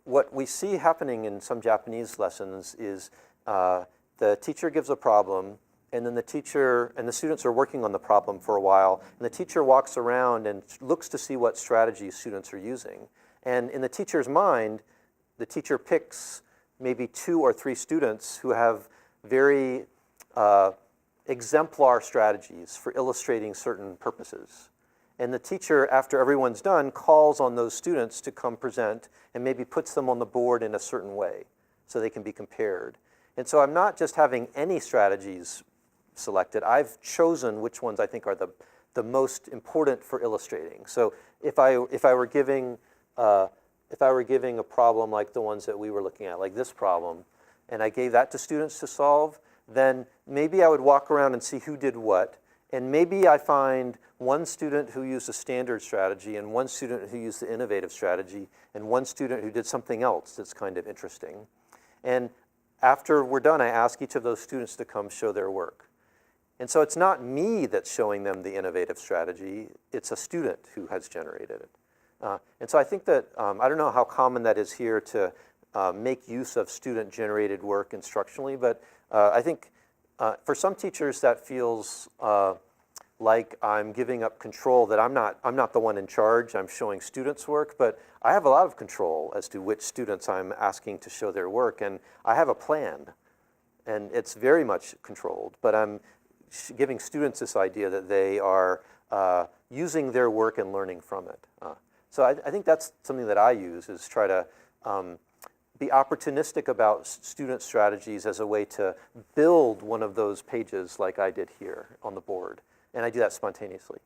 what we see happening in some Japanese lessons is the teacher gives a problem, and then the teacher and the students are working on the problem for a while, and the teacher walks around and looks to see what strategies students are using. And in the teacher's mind, the teacher picks maybe 2 or 3 students who have very exemplar strategies for illustrating certain purposes. And the teacher, after everyone's done, calls on those students to come present and maybe puts them on the board in a certain way so they can be compared. And so I'm not just having any strategies selected. I've chosen which ones I think are the most important for illustrating. So if I were giving a problem like the ones that we were looking at, like this problem, and I gave that to students to solve, then maybe I would walk around and see who did what, and maybe I find one student who used a standard strategy and one student who used the innovative strategy and one student who did something else that's kind of interesting. And after we're done, I ask each of those students to come show their work. And so it's not me that's showing them the innovative strategy, it's a student who has generated it. And so I think that, I don't know how common that is here to make use of student-generated work instructionally, but I think for some teachers that feels like I'm giving up control, that I'm not the one in charge, I'm showing students' work, but I have a lot of control as to which students I'm asking to show their work, and I have a plan, and it's very much controlled, but I'm giving students this idea that they are using their work and learning from it. So I think that's something that I use, is try to be opportunistic about student strategies as a way to build one of those pages like I did here on the board. And I do that spontaneously.